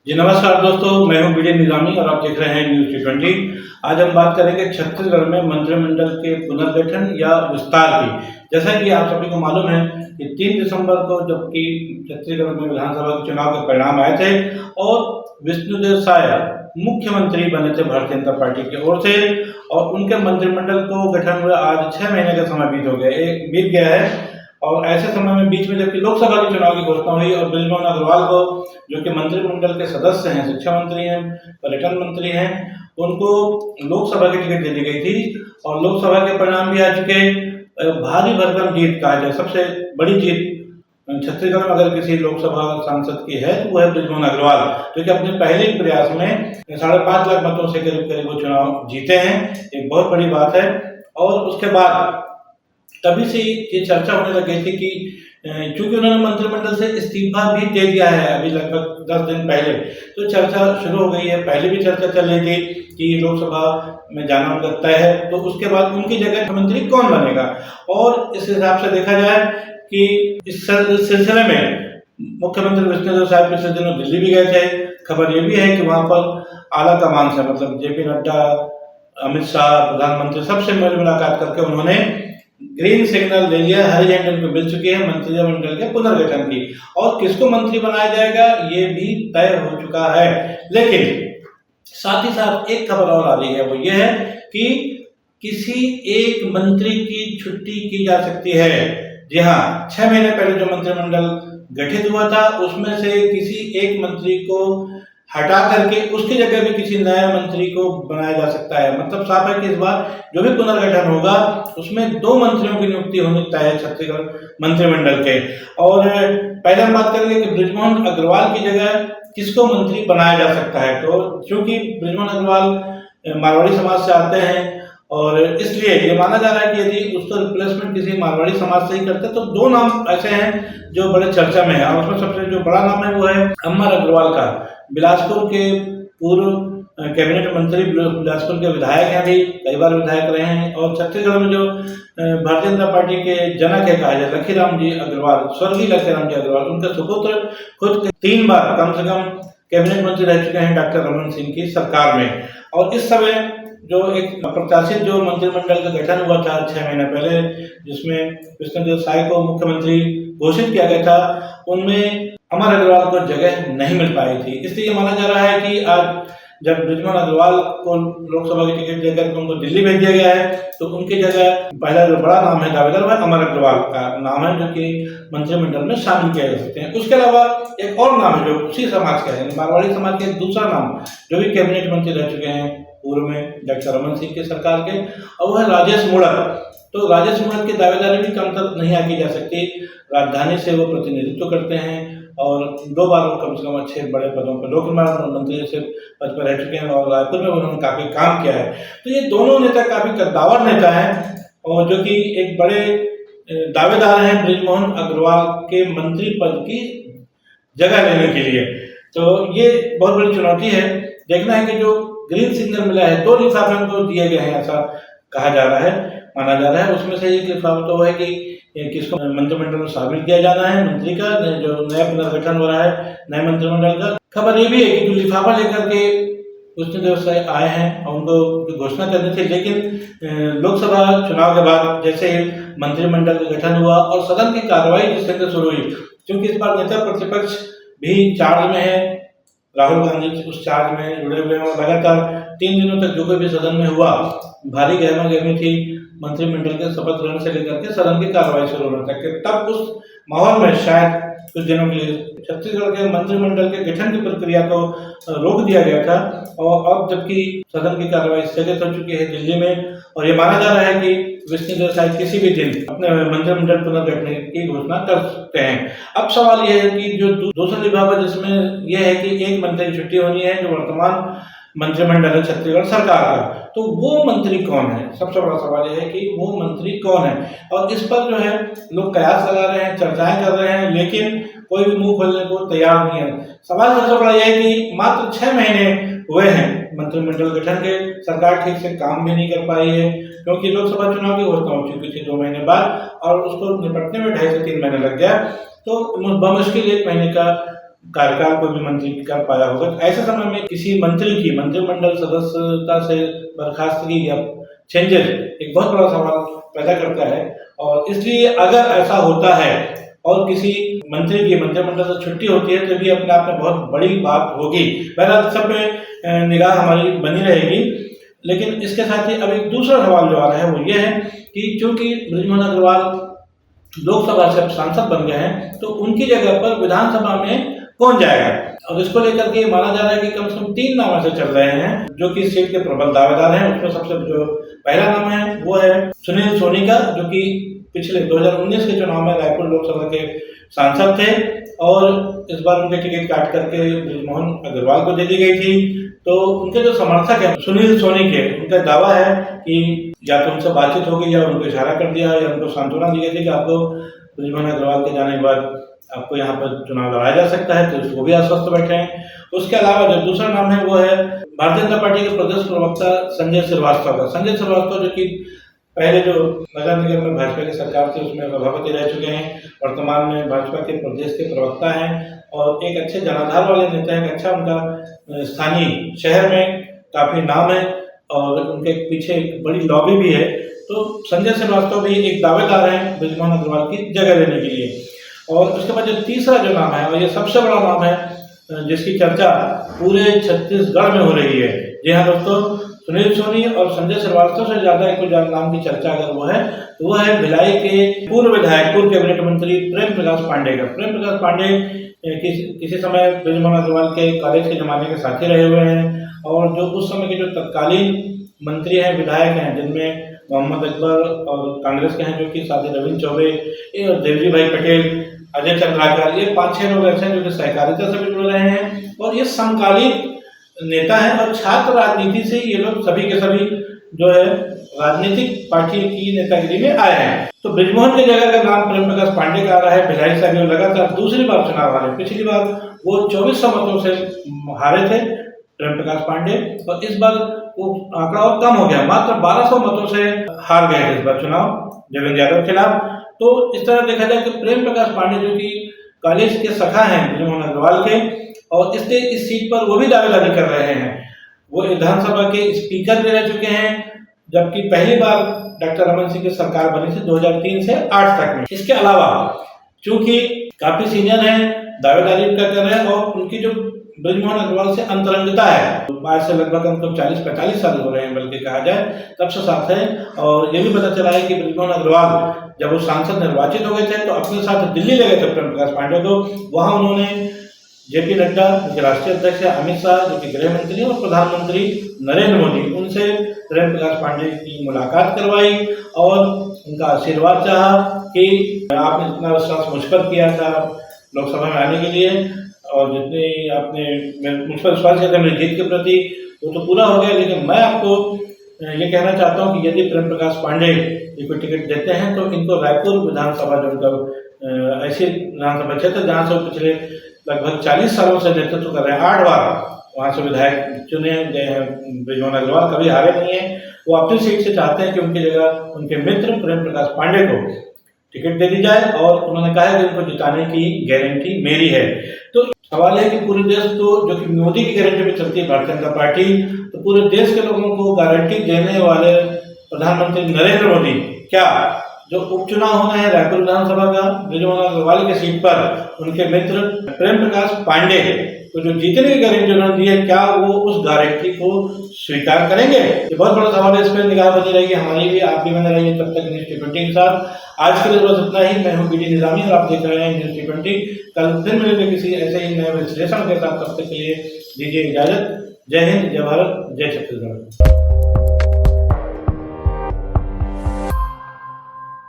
जी नमस्कार दोस्तों, मैं हूं बीडी निजामी और आप देख रहे हैं न्यूज़ T20। आज हम बात करेंगे छत्तीसगढ़ में मंत्रिमंडल के पुनर्गठन या विस्तार की। जैसा कि आप सभी को मालूम है कि 3 दिसंबर को जबकि छत्तीसगढ़ में विधानसभा के चुनाव के परिणाम आए थे और विष्णुदेव साय मुख्यमंत्री बने थे भारतीय जनता पार्टी की ओर से, और उनके मंत्रिमंडल को गठन हुए आज 6 महीने का समय बीत गया है। और ऐसे समय में बीच में जबकि लोकसभा के चुनाव की घोषणा हुई और बृजमोहन अग्रवाल को, जो कि मंत्रिमंडल के सदस्य हैं, शिक्षा मंत्री हैं, पर्यटन मंत्री हैं, उनको लोकसभा की टिकट दे दी गई थी और लोकसभा के परिणाम भी आ चुके। भारी भरकम जीत कहा जाए, सबसे बड़ी जीत छत्तीसगढ़ में अगर किसी लोकसभा सांसद की है तो वो है बृजमोहन अग्रवाल, जो कि अपने पहले ही प्रयास में 5.5 लाख मतों से करीब वो चुनाव जीते हैं। एक बहुत बड़ी बात है। और उसके बाद तभी से ये चर्चा होने लग गई थी कि चूंकि उन्होंने मंत्रिमंडल से इस्तीफा भी दे दिया है अभी लगभग 10 दिन पहले, तो चर्चा शुरू हो गई है। पहले भी चर्चा चल रही थी कि लोकसभा में जाना उनका तय है, तो उसके बाद उनकी जगह मुख्यमंत्री कौन बनेगा। और इस हिसाब से देखा जाए कि इस सिलसिले में मुख्यमंत्री विष्णुदेव साय पिछले दिनों दिल्ली भी गए थे। खबर ये भी है कि वहां पर आला कमान से, मतलब जेपी नड्डा, अमित शाह, प्रधानमंत्री सबसे मुलाकात करके उन्होंने ग्रीन सिग्नल दे दिया, हरी झंडी उनको मिल चुकी है मंत्रिमंडल के पुनर्गठन की। और किसको मंत्री बनाया जाएगा ये भी तय हो चुका है। लेकिन साथ ही साथ एक खबर और आ रही है, वो ये है कि किसी एक मंत्री की छुट्टी की जा सकती है। जी हाँ, 6 महीने पहले जो मंत्रिमंडल गठित हुआ था उसमें से किसी एक मंत्री को हटा करके उसकी जगह भी किसी नए मंत्री को बनाया जा सकता है। मतलब साफ है कि इस बार जो भी पुनर्गठन होगा उसमें 2 मंत्रियों की नियुक्ति होनी तय है छत्तीसगढ़ मंत्रिमंडल के। और पहले हम बात करेंगे कि बृजमोहन अग्रवाल की जगह किसको मंत्री बनाया जा सकता है। तो चूंकि बृजमोहन अग्रवाल मारवाड़ी समाज से आते हैं और इसलिए ये माना जा रहा है कि यदि उसका रिप्लेसमेंट किसी मारवाड़ी समाज से ही करते तो 2 नाम ऐसे हैं जो बड़े चर्चा में है। और उसमें सबसे जो बड़ा नाम है वो है अमर अग्रवाल का। बिलासपुर के पूर्व कैबिनेट मंत्री, बिलासपुर के विधायक हैं, भी कई बार विधायक रहे हैं। और छत्तीसगढ़ में जो भारतीय जनता पार्टी के जनक है कहा जाए, लखीराम जी अग्रवाल, स्वर्गीय लखीराम जी अग्रवाल, उनके सुपुत्र खुद 3 बार कम से कम कैबिनेट मंत्री रह चुके हैं डॉक्टर रमन सिंह की सरकार में। और इस समय जो एक अप्रत्याशित जो मंत्रिमंडल का गठन हुआ था 6 महीने पहले, जिसमें विष्णुदेव साय को मुख्यमंत्री घोषित किया गया था, उनमें अमर अग्रवाल को जगह नहीं मिल पाई थी। इसलिए माना जा रहा है कि आज जब बृजमोहन अग्रवाल को लोकसभा की टिकट देकर उनको दिल्ली भेज दिया गया है, तो उनकी जगह पहला जो बड़ा नाम है दावेदार वह अमर अग्रवाल का नाम है, जो कि मंत्रिमंडल में शामिल किया जा सकते हैं। उसके अलावा एक और नाम है जो उसी समाज का है, मारवाड़ी समाज के एक दूसरा नाम जो भी कैबिनेट मंत्री रह चुके हैं पूर्व में डॉक्टर रमन सिंह की सरकार के, और वह है राजेश मूणत। तो राजेश मूणत की दावेदारी भी कमतर नहीं आकी जा सकती। राजधानी से वो प्रतिनिधित्व करते हैं और 2 बार वो कम से कम अच्छे बड़े पदों पर लोक निर्माण मंत्री से पद पर रह चुके हैं और रायपुर में उन्होंने काफी काम किया है। तो ये दोनों नेता काफी कद्दावर नेता हैं और जो कि एक बड़े दावेदार हैं बृजमोहन अग्रवाल के मंत्री पद की जगह लेने के लिए। तो ये बहुत बड़ी चुनौती है। देखना है कि जो ग्रीन सिग्नल मिला है, 2 लिफाफे उनको दिए गए हैं ऐसा कहा जा रहा है, माना जा रहा है। उसमें से एक लिफाफा तो है कि किसको मंत्रिमंडल में शामिल किया जाना है, मंत्री का जो नया पुनर्गठन हो रहा है नए मंत्रिमंडल का। खबर ये भी है कि जो लिफाफा लेकर के विष्णुदेव साय आए हैं और उनको घोषणा करनी थी, लेकिन लोकसभा चुनाव के बाद जैसे ही मंत्रिमंडल का गठन हुआ और सदन की कार्रवाई जिस तरह शुरू हुई, क्योंकि इस बार नेता प्रतिपक्ष भी चार्ज में है, राहुल गांधी उस चार्ज में जुड़े हुए हैं और लगातार 3 दिनों तक जो कोई भी सदन में हुआ भारी गहमा गहमी थी मंत्रिमंडल के शपथ ग्रहण से लेकर के सदन की कार्रवाई शुरू होने तक के। तब उस माहौल में शायद कुछ दिनों के लिए छत्तीसगढ़ के मंत्रिमंडल के गठन की प्रक्रिया को रोक दिया गया था। और अब जबकि सदन की कार्रवाई स्थगित हो चुकी है दिल्ली में और ये माना जा रहा है कि विष्णुदेव साय किसी भी दिन अपने मंत्रिमंडल पुनर्गठन की घोषणा कर सकते हैं। अब सवाल यह है कि जो दूसरा लिफाफा जिसमें यह है कि एक मंत्री की छुट्टी होनी है, जो वर्तमान मंत्रिमंडल है छत्तीसगढ़ सरकार का, तो वो मंत्री कौन है? सबसे बड़ा सवाल यह है कि वो मंत्री कौन है। और इस पर जो है लोग कयास लगा रहे हैं, चर्चाएं कर रहे हैं, लेकिन कोई भी मुंह खोलने को तैयार नहीं है। सवाल सबसे बड़ा यह है कि मात्र 6 महीने हुए हैं मंत्रिमंडल गठन के, सरकार ठीक से काम भी नहीं कर पाई है, क्योंकि लोकसभा चुनाव की घोषणा हो चुकी थी 2 महीने बाद और उसको निपटने में 2.5 से 3 महीने लग गया। तो बमुश्किल 1 महीने का कार्यकाल को भी मंत्री कर पाया होगा। तो ऐसे समय में किसी मंत्री की मंत्रिमंडल सदस्यता से बर्खास्तगी या चेंजेस एक बहुत बड़ा सवाल पैदा करता है, और इसलिए अगर ऐसा होता है और किसी मंत्री की मंत्रिमंडल से छुट्टी होती है तो भी अपने आप में बहुत बड़ी बात होगी। बहरहाल सब पे निगाह हमारी बनी रहेगी। लेकिन इसके साथ ही अब एक दूसरा सवाल जो आ रहा है वो ये है कि चूंकि बृजमोहन अग्रवाल लोकसभा से सांसद बन गए हैं तो उनकी जगह पर विधानसभा में कौन जाएगा, और इसको लेकर के माना जा रहा है कि कम से कम 3 नाम ऐसे चल रहे हैं जो कि सीट के प्रबल दावेदार हैं। उसमें सबसे जो पहला नाम है वो है सुनील सोनी का, जो कि पिछले 2019 के चुनाव में रायपुर लोकसभा के सांसद थे और इस बार उनके टिकट काट करके बृजमोहन अग्रवाल को दे दी गई थी। तो उनके जो समर्थक हैं सुनील सोनी के, उनका दावा है कि या तो उनसे बातचीत होगी या उनको इशारा कर दिया या उनको सांत्वना दी गई थी कि आपको बृजमोहन अग्रवाल के जाने के बाद आपको यहाँ पर चुनाव लड़ाया जा सकता है, तो उसको भी आश्वस्त बैठे हैं। उसके अलावा जो दूसरा नाम है वो है भारतीय जनता पार्टी के प्रदेश प्रवक्ता संजय श्रीवास्तव का। संजय श्रीवास्तव जो कि पहले जो नगर निगम में भाजपा की सरकार थी उसमें सभापति रह चुके हैं, वर्तमान में भाजपा के प्रदेश के प्रवक्ता हैं और एक अच्छे जनाधार वाले नेता हैं। अच्छा उनका स्थानीय शहर में काफी नाम है और उनके पीछे एक बड़ी लॉबी भी है। तो संजय श्रीवास्तव भी एक दावेदार हैं बृजमोहन अग्रवाल की जगह लेने के लिए। और उसके बाद जो तीसरा जो नाम है और ये सबसे बड़ा नाम है जिसकी चर्चा पूरे छत्तीसगढ़ में हो रही है। जी हाँ दोस्तों, सुनील सोनी और संजय श्रीवास्तव से ज्यादा एक नाम की चर्चा अगर वो है तो वो है भिलाई के पूर्व विधायक, पूर्व कैबिनेट मंत्री प्रेम प्रकाश पांडे का। प्रेम प्रकाश पांडे किसी समय बृजमोहन अग्रवाल के कॉलेज के जमाने के साथी रहे हुए हैं और जो उस समय के जो तत्कालीन मंत्री हैं, विधायक हैं, जिनमें मोहम्मद अकबर और कांग्रेस के हैं जो कि साथी रविंद्र चौबे, देवजी भाई पटेल, अजय चंद्राकर, ये 5-6 लोग ऐसे हैं जो कि सहकारिता से भी जुड़ रहे हैं और ये समकालीन नेता हैं और छात्र राजनीति से ये लोग सभी के सभी जो है राजनीतिक पार्टी की नेतागिरी में आए हैं। तो बृजमोहन की जगह का नाम प्रेम प्रकाश पांडे का आ रहा है। भिलाई से लगातार दूसरी बार चुनाव हारे, पिछली बार वो 2400 मतों से हारे थे प्रेम प्रकाश पांडे और इस बार वो आंकड़ा और कम हो गया, मात्र 1200 मतों से हार गए इस बार चुनाव देवेंद्र यादव के खिलाफ। तो इस तरह देखा जाए कि प्रेम प्रकाश पांडे जो कि कॉलेज के सखा हैं बृजमोहन अग्रवाल के और इसलिए इस सीट पर वो भी दावेदारी कर रहे हैं। वो विधानसभा के स्पीकर भी रह चुके हैं, जबकि पहली बार डॉक्टर रमन सिंह की सरकार बनी थी 2003 से 8 तक में। इसके अलावा चूंकि काफी सीनियर हैं, दावेदारी उनका कर रहे हैं और उनकी जो बृजमोहन अग्रवाल से अंतरंगता है, आज से लगभग हमको 40-45 साल हो रहे हैं बल्कि कहा जाए, तब से साथ है। और ये भी पता चला है कि बृजमोहन अग्रवाल जब वो सांसद निर्वाचित हो गए थे तो अपने साथ दिल्ली ले गए थे प्रेम प्रकाश पांडे को। वहां उन्होंने जेपी नड्डा जो कि राष्ट्रीय अध्यक्ष है, अमित शाह जो कि गृह मंत्री और प्रधानमंत्री नरेंद्र मोदी, उनसे प्रेम प्रकाश पांडे की मुलाकात करवाई और उनका आशीर्वाद चाहा कि आपने इतना विश्वास मुझ पर किया था लोकसभा में आने के लिए और जितने आपने मुझ पर विश्वास किया था मेरी जीत के प्रति, वो तो पूरा हो गया। लेकिन मैं आपको ये कहना चाहता हूँ कि यदि प्रेम प्रकाश पांडे को टिकट देते हैं तो इनको रायपुर विधानसभा जो उनका ऐसी विधानसभा क्षेत्र जहाँ से पिछले लगभग 40 सालों से नेतृत्व कर रहे हैं, 8 बार वहाँ से विधायक चुने गए हैं बृजमोहन अग्रवाल, कभी हारे नहीं है। वो अपनी सीट से चाहते हैं कि उनकी जगह उनके मित्र प्रेम प्रकाश पांडे को टिकट दे दी जाए और उन्होंने कहा है कि उनको जिताने की गारंटी मेरी है। तो सवाल है कि पूरे देश को, जो कि मोदी की गारंटी पे चलती है भारतीय जनता पार्टी, तो पूरे देश के लोगों को गारंटी देने वाले प्रधानमंत्री नरेंद्र मोदी क्या जो उपचुनाव होना है रायपुर विधानसभा का बृजमोहन अग्रवाल के सीट पर उनके मित्र प्रेम प्रकाश पांडे को जो जीतने की गारंटी उन्होंने दी है, क्या वो उस गारंटी को स्वीकार करेंगे? ये बहुत बड़ा सवाल है, इस पर निगाह बनी रहेगी हमारी भी, आप भी बने रहिए तब तक न्यूज़ टी20 के साथ। आज के लिए बस इतना ही। मैं हूँ बीडी निजामी और आप देख रहे हैं न्यूज़ टी20। कल फिर मिलेंगे किसी ऐसे ही नए विश्लेषण के साथ, तब तक के लिए दीजिए इजाजत। जय हिंद, जय भारत, जय छत्तीसगढ़।